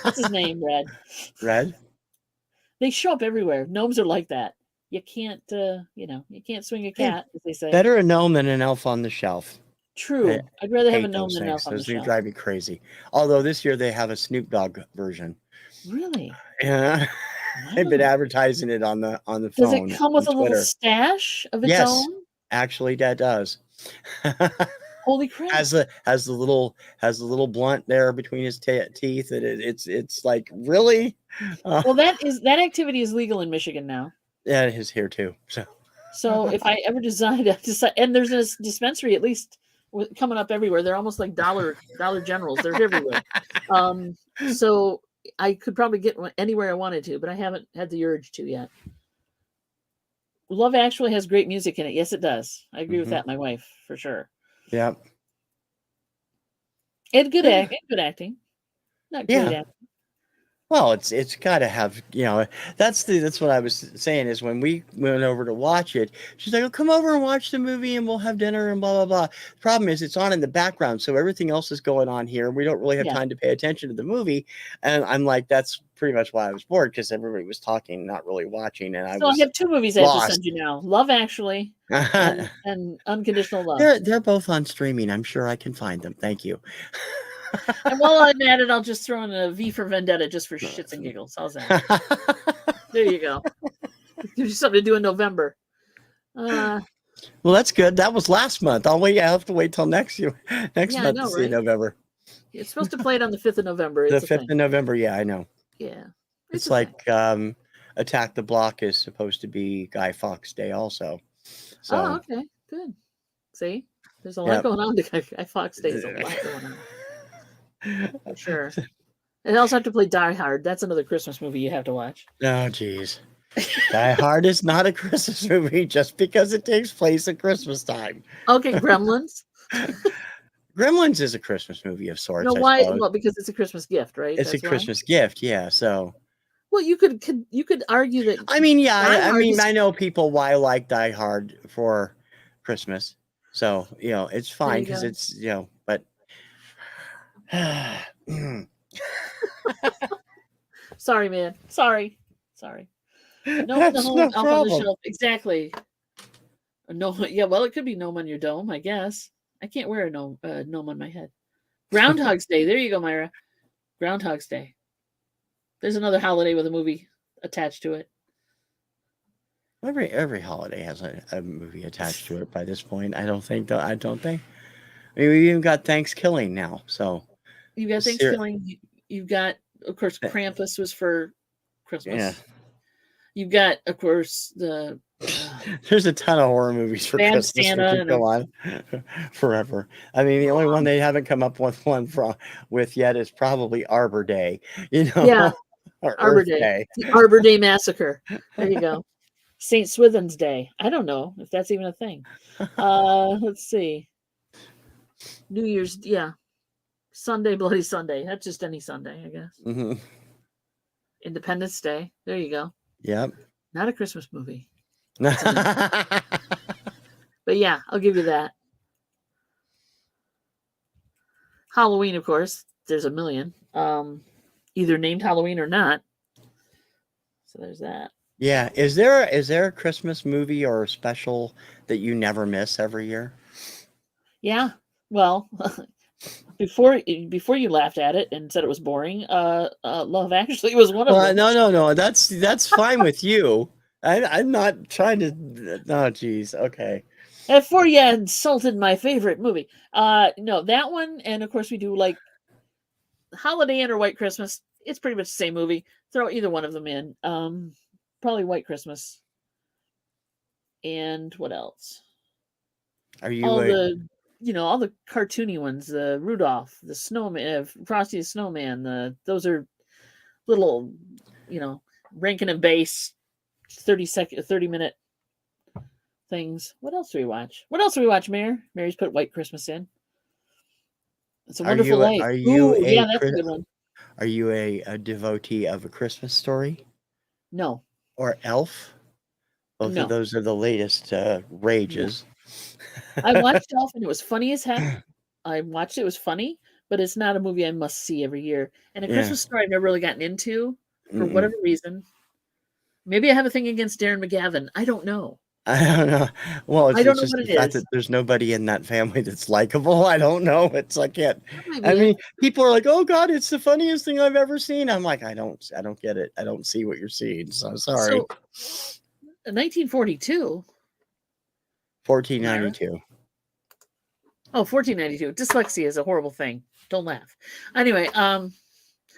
What's his name? Red. Red? They show up everywhere. Gnomes are like that. You can't, you can't swing a Hey, cat, as they say. better a gnome than an elf on the shelf. I True. I'd rather have a hate gnome those than an elf things. on the Those things shelf. drive me crazy. Although this year they have a Snoop Dogg version. Really? Yeah. I've been Wow. advertising it on the Does it phone come on with a little Twitter. stash of its Yes, own? actually that does. Holy crap. has the little blunt there between his teeth, and it's like, really. Well, that activity is legal in Michigan now. Yeah, it is here too. So if I ever decide, and there's this dispensary at least coming up everywhere. They're almost like Dollar Generals. They're everywhere. So I could probably get one anywhere I wanted to, but I haven't had the urge to yet. Love Actually has great music in it. Yes, it does. I agree with that. My wife, for sure. Yeah. And good acting. Not great acting. Well, it's got to have, that's what I was saying is when we went over to watch it, she's like, "Oh, come over and watch the movie and we'll have dinner and blah, blah, blah." The problem is it's on in the background. So everything else is going on here. And we don't really have time to pay attention to the movie. And I'm like, that's pretty much why I was bored, because everybody was talking, not really watching. And I have two movies I have to send you now. Love Actually and Unconditional Love. They're both on streaming. I'm sure I can find them. Thank you. And while I'm at it, I'll just throw in a V for Vendetta just for shits and giggles. How's that? There you go. Gives you something to do in November. Well, that's good. That was last month. I'll have to wait till next month to see November. It's supposed to play it on the 5th of November. The 5th of November. Yeah, I know. Yeah. It's like Attack the Block is supposed to be Guy Fawkes Day also. So. Oh, okay. Good. See? There's a lot going on to Guy Fawkes Day. There's a lot going on. For sure. And also have to play Die Hard. That's another Christmas movie you have to watch. Oh, geez. Die Hard is not a Christmas movie just because it takes place at Christmas time. Okay, Gremlins. Gremlins is a Christmas movie of sorts. No, why? Well, because it's a Christmas gift, right? It's a Christmas gift, yeah. So. Well, you could argue that. I mean, yeah. I know people why like Die Hard for Christmas. So it's fine because it's but. Sorry, man. Sorry. No on the shelf. Exactly. No, yeah. Well, it could be gnome on your dome, I guess. I can't wear a gnome on my head. Groundhog's Day. There you go, Myra. Groundhog's Day. There's another holiday with a movie attached to it. Every holiday has a movie attached to it by this point. I don't think. I mean, we even got Thanksgiving now. So you've got Thanksgiving. You've got, of course, Krampus was for Christmas. Yeah. You've got, of course, the. There's a ton of horror movies for Christmas that go on forever. I mean, the only one they haven't come up with with yet is probably Arbor Day. Yeah. Arbor Day. The Arbor Day Massacre. There you go. St. Swithin's Day. I don't know if that's even a thing. Let's see. New Year's, Sunday, Bloody Sunday. That's just any Sunday, I guess. Mm-hmm. Independence Day. There you go. Yep. Not a Christmas movie. But yeah, I'll give you that. Halloween, of course. There's a million. Either named Halloween or not. So there's that. Yeah. Is there a Christmas movie or a special that you never miss every year? Yeah. Well, before you laughed at it and said it was boring, Love Actually was one of them. No. That's fine with you. I'm not trying to. Oh, geez. Okay. Before you insulted my favorite movie. No, that one, and of course we do like Holiday Inn or White Christmas. It's pretty much the same movie. Throw either one of them in. Probably White Christmas. And what else? Are you all the cartoony ones? The Rudolph, the Snowman, Frosty the Snowman. Those are little, Rankin and Bass, 30-minute things. What else do we watch? Mayor? Mary's put White Christmas in. It's a Wonderful Life. That's a good one. Are you a devotee of A Christmas Story? No. Or Elf? Both of those are the latest rages. I watched Elf and it was funny as heck. I watched it. It was funny, but it's not a movie I must see every year. And A Yeah. Christmas Story I've never really gotten into for Mm-mm. whatever reason. Maybe I have a thing against Darren McGavin. I don't know. I don't know. Well, I don't it's know just what the it fact is. that there's nobody in that family that's likable. I don't know. It's I can't. That might I be mean, it. people are like, "Oh God, it's the funniest thing I've ever seen." I'm like, I don't get it. I don't see what you're seeing. So sorry. So, 1942, 1492. Oh, 1492. Dyslexia is a horrible thing. Don't laugh. Anyway,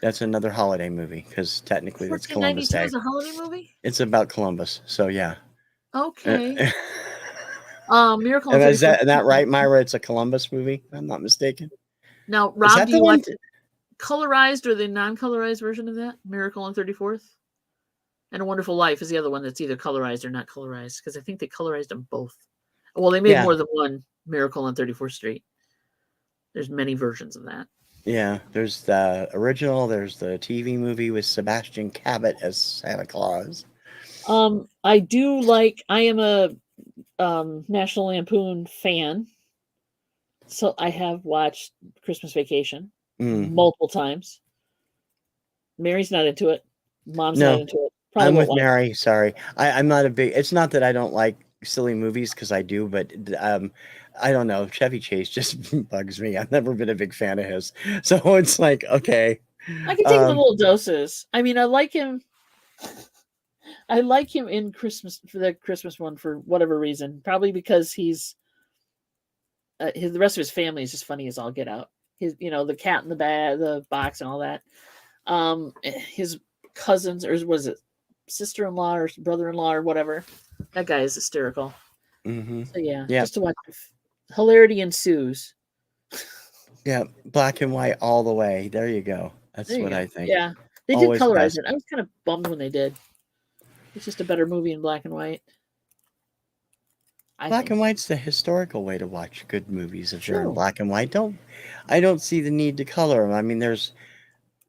That's another holiday movie because technically that's Columbus 1492 Day. is a holiday movie? It's about Columbus. So yeah. Okay. Miracle on And is 34th that Street. right, Myra? It's a Columbus movie, if I'm not mistaken. Now, Is Rob, that do the you one? watch colorized or the non-colorized version of that? Miracle on 34th? And A Wonderful Life is the other one that's either colorized or not colorized, because I think they colorized them both. Well, they made Yeah. more than one Miracle on 34th Street. There's many versions of that. Yeah, there's the original, there's the TV movie with Sebastian Cabot as Santa Claus. I am a National Lampoon fan. So I have watched Christmas Vacation multiple times. Mary's not into it. Mom's not No, into it. Probably I'm won't with watch it. Mary. Sorry, I'm not a big. It's not that I don't like silly movies because I do, but I don't know. Chevy Chase just bugs me. I've never been a big fan of his, so it's like okay. I can take it in little doses. I mean, I like him. I like him in Christmas for the Christmas one for whatever reason. Probably because he's the rest of his family is just funny as all get out. His, the cat in the bag, the box, and all that. His cousins, or was it sister-in-law or brother-in-law or whatever? That guy is hysterical. Mm-hmm. So yeah, Yeah. just to watch. Hilarity ensues. Yeah, black and white all the way. There you go. That's what I think. Yeah, they Always did colorize best. it. I was kind of bummed when they did. It's just a better movie in black and white. Black and white's the historical way to watch good movies. If they're in True. black and white, I don't see the need to color them. I mean, there's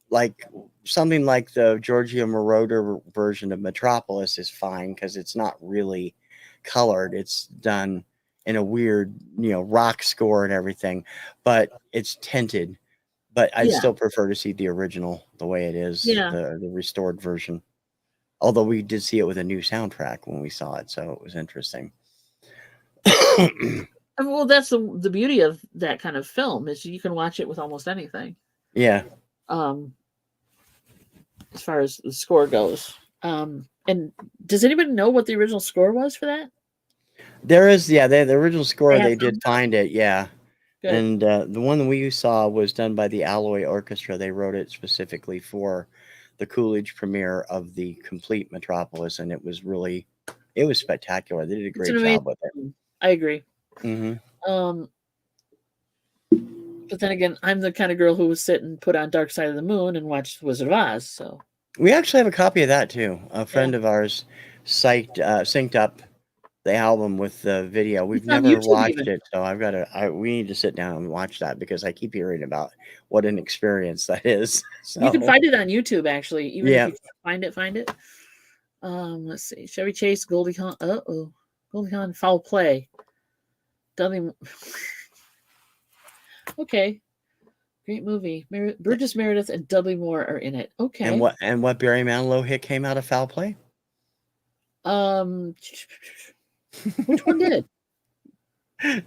like something like the Giorgio Moroder version of Metropolis is fine because it's not really colored. It's done in a weird, rock score and everything, but it's tinted. But I'd still prefer to see the original the way it is, the restored version. Although we did see it with a new soundtrack when we saw it, so it was interesting. Well, that's the beauty of that kind of film is you can watch it with almost anything. Yeah. As far as the score goes. And does anybody know what the original score was for that? There is, the original score, they did find it, yeah. Good. And the one that we saw was done by the Alloy Orchestra. They wrote it specifically for the Coolidge premiere of the complete Metropolis, and it was spectacular. They did a great job with it. I agree. Mm-hmm. But then again, I'm the kind of girl who would sit and put on Dark Side of the Moon and watch Wizard of Oz. So we actually have a copy of that too. A friend of ours synced up the album with the video. We've never watched it, so we need to sit down and watch that because I keep hearing about what an experience that is. So. You can find it on YouTube, actually. Even if you can't find it. Let's see. Chevy Chase, Goldie Hawn. Goldie Hawn, Foul Play. Dudley. Okay. Great movie. Burgess Meredith and Dudley Moore are in it. Okay. And what Barry Manilow hit came out of Foul Play? Which one did?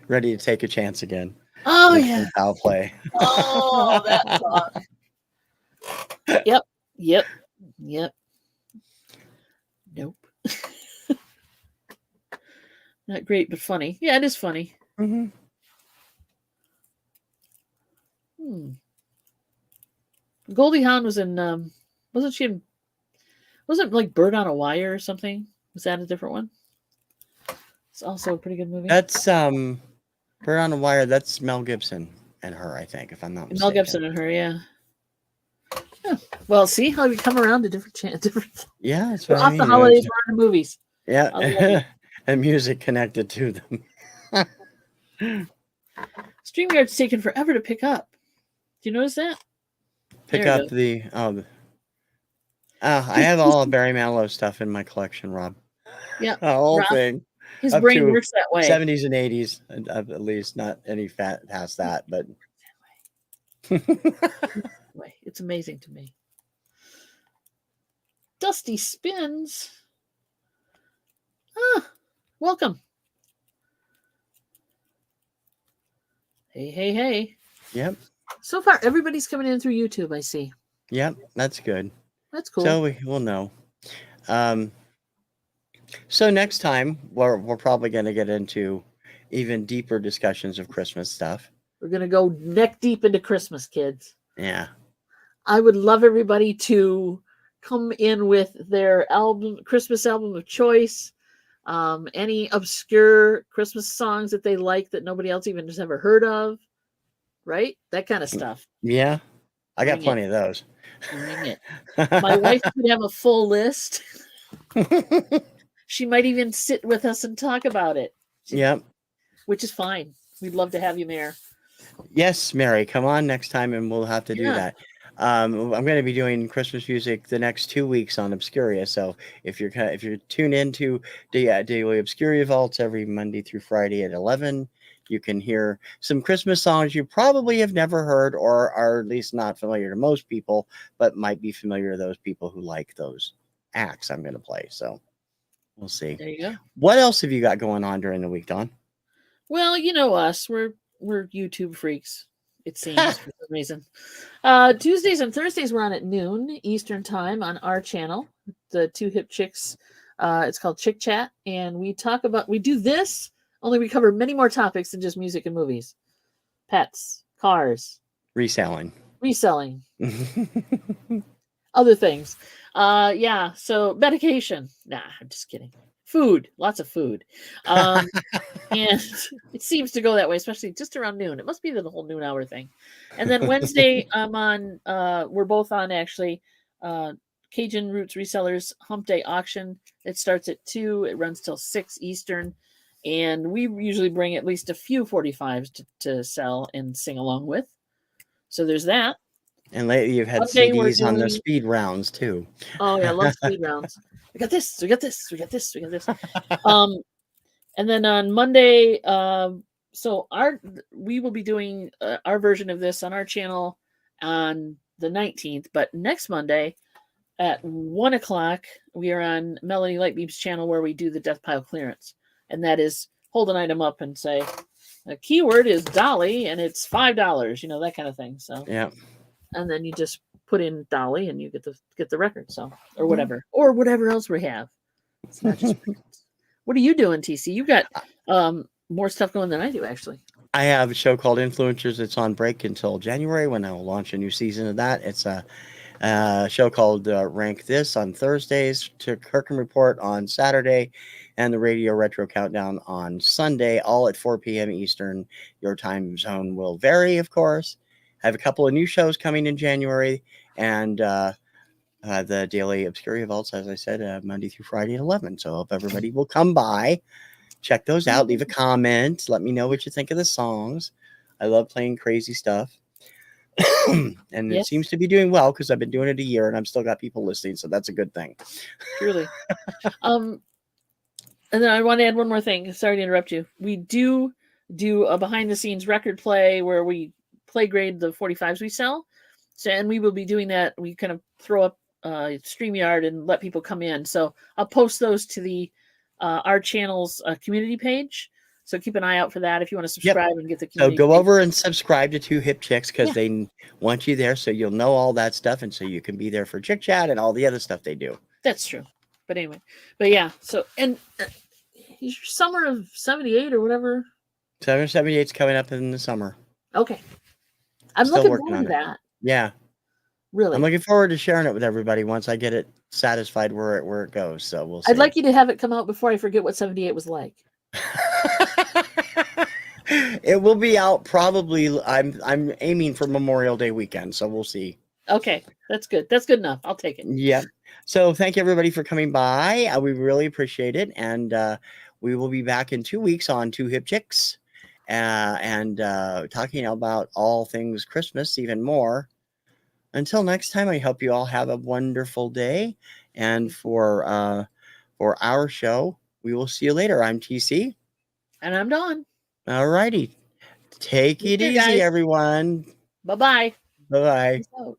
Ready to Take a Chance Again. Oh yeah. Foul Play. Oh, that song. Yep. Nope. Not great, but funny. Yeah, it is funny. Mm-hmm. Goldie Hawn was in wasn't she in wasn't it like Bird on a Wire or something? Was that a different one? It's also a pretty good movie. That's Bird on a Wire, that's Mel Gibson and her, I think, if I'm not mistaken. Mel Gibson and her, yeah. Well, see how we come around to different yeah, that's what off the holidays, we're on the movies. Yeah. And music connected to them. StreamYard's taken forever to pick up. Do you notice that? Pick up I have all of Barry Manilow stuff in my collection, Rob. Yeah. The whole thing. His brain works that way. 70s and 80s, at least, not any fat past that, but Boy, it's amazing to me. Dusty Spins. Ah, welcome. Hey, hey, hey. Yep. So far, everybody's coming in through YouTube, I see. Yep. That's good. That's cool. So we'll know. So next time we're probably going to get into even deeper discussions of Christmas stuff. We're going to go neck deep into Christmas, kids. Yeah. I would love everybody to come in with their Christmas album of choice, any obscure Christmas songs that they like that nobody else even has ever heard of, right? That kind of stuff. Yeah. I got plenty of those. Bring it. My wife would have a full list. She might even sit with us and talk about it. Yep. Which is fine. We'd love to have you, Mayor. Yes, Mary, come on next time and we'll have to do that. I'm going to be doing Christmas music the next 2 weeks on Obscuria. So if you're tuned into the Daily Obscuria Vaults every Monday through Friday at 11, you can hear some Christmas songs you probably have never heard or are at least not familiar to most people, but might be familiar to those people who like those acts I'm going to play. So we'll see. There you go. What else have you got going on during the week, Dawn? Well, you know us. We're YouTube freaks, it seems, for some reason. Tuesdays and Thursdays we're on at noon Eastern time on our channel, the Two Hip Chicks. It's called Chick Chat, and we do this, only we cover many more topics than just music and movies. Pets, cars. Reselling. Other things. So medication. Nah, I'm just kidding. Food, lots of food. And it seems to go that way, especially just around noon. It must be the whole noon hour thing. And then Wednesday, I'm on, we're both on actually, Cajun Roots Resellers Hump Day Auction. It starts at 2, it runs till 6 Eastern. And we usually bring at least a few 45s to sell and sing along with. So there's that. And lately you've had CDs on the speed rounds too. Oh yeah, I love speed rounds. We got this. And then on Monday, we will be doing our version of this on our channel on the 19th. But next Monday at 1 o'clock, we are on Melanie Lightbeam's channel where we do the death pile clearance, and that is hold an item up and say the keyword is Dolly and it's $5. You know, that kind of thing. So yeah. And then you just put in Dolly and you get the record, so or whatever else we have. It's not just records. What are you doing, TC? You got more stuff going than I do, actually. I have a show called Influencers. It's on break until January when I will launch a new season of that. It's a show called Rank This on Thursdays, to Kirkham Report on Saturday, and the Radio Retro Countdown on Sunday, all at 4 p.m. Eastern. Your time zone will vary, of course. I have a couple of new shows coming in January, and the Daily Obscuria Vaults, as I said, Monday through Friday at 11. So I hope everybody will come by, check those out, leave a comment, let me know what you think of the songs. I love playing crazy stuff. And It seems to be doing well because I've been doing it a year and I've still got people listening, so that's a good thing. Truly. And then I want to add one more thing. Sorry to interrupt you. We do a behind-the-scenes record play where we play grade the 45s we sell. So, and we will be doing that. We kind of throw up StreamYard and let people come in. So I'll post those to the our channel's community page. So keep an eye out for that if you want to subscribe and get the community. So go over and subscribe to Two Hip Chicks because they want you there, so you'll know all that stuff, and so you can be there for Chick Chat and all the other stuff they do. That's true. But anyway, yeah. So and your summer of '78 or whatever. Summer of '78's coming up in the summer. Okay. I'm Still looking forward to that. Yeah. Really. I'm looking forward to sharing it with everybody once I get it satisfied where it goes. So we'll see. I'd like you to have it come out before I forget what '78 was like. It will be out probably. I'm aiming for Memorial Day weekend, so we'll see. Okay, that's good. That's good enough. I'll take it. Yeah. So thank you everybody for coming by. We really appreciate it, and we will be back in 2 weeks on Two Hip Chicks, and talking about all things Christmas, even more. Until next time, I hope you all have a wonderful day. And for our show, we will see you later. I'm TC. And I'm Dawn. All righty. Take it easy, everyone. Bye-bye. Bye-bye. Peace out.